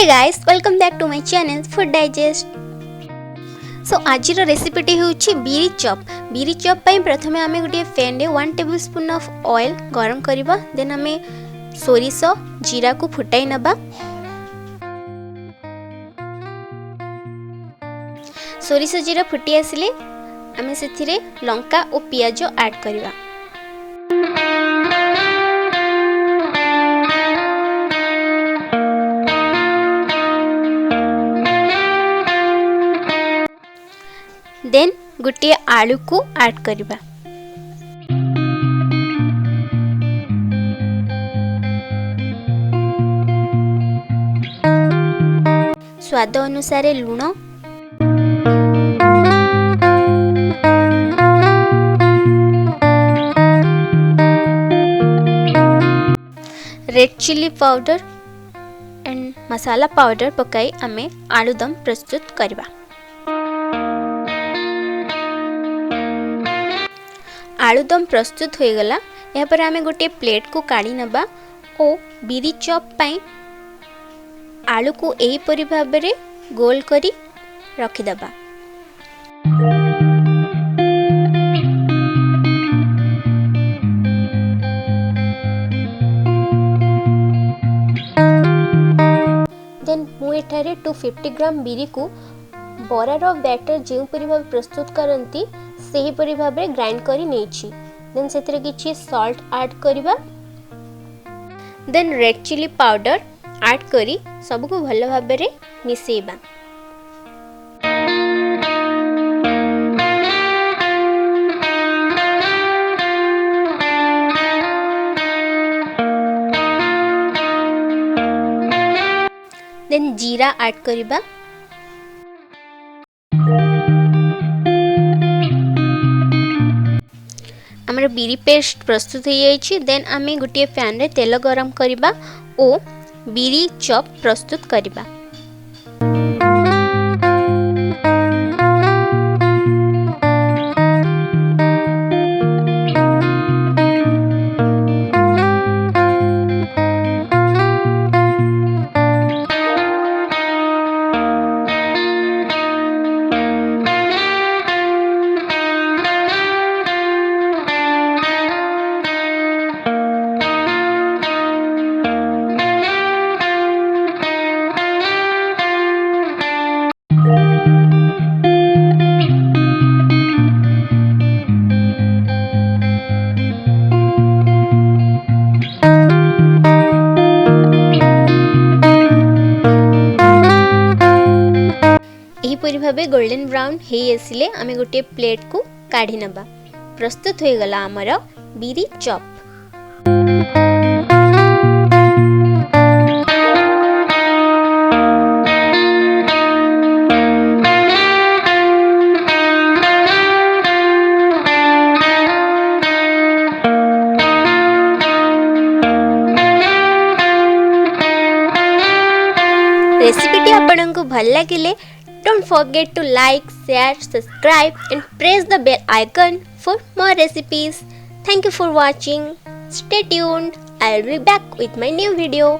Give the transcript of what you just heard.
Hey guys, welcome back to my channel food digest. So आज रेसिपीटी होउछि बीरी chop. बीरी chop पई प्रथमे आमे गोटे पैन रे 1 टेबलस्पून ऑफ ऑयल गरम करिबा। देन आमे सोरिष जीरा को फुटाई नबा। सोरिष जीरा फुटी आसिले आमे सेथिरे लंका और पियाज ऐड करिबा। देन गोटे आलू को ऐड करिबा। स्वाद अनुसार लूण, red chilli powder and masala powder पकाई आमे आलूदम प्रस्तुत करिबा। आलूदम प्रस्तुत हो गला। यहाँ पर आमे गोटे प्लेट को काढ़ी नबा और बीरी चॉप पाई आलू को एही परि भाबे रे गोल करी रखिदबा। देन मु एठारे 250 ग्राम बीरी को बरार बैटर जो परि भाबे प्रस्तुत करंती सेही परि भाबे ग्राइंड करी नेछि। देन सेतरे किछि सॉल्ट ऐड करिबा। Then red chilli powder add करी सब को भलो भाबे रे मिसेइबा। देन जीरा ऐड करिबा। हमर बीरी पेस्ट प्रस्तुत हो जाइछि। देन आमे गोटे पैन रे तेल गरम करिबा ओ बीरी चॉप प्रस्तुत करिबा। एहीपरि भाबे गोल्डन ब्राउन हे आसिले आमे गोटे प्लेट को काढ़ी नबा। प्रस्तुत हो गला हमर बीरी चॉप। रेसिपीटी आपनको भल लागिले don't forget to like, share, subscribe and press the bell icon for more recipes. Thank you for watching. Stay tuned. I'll be back with my new video.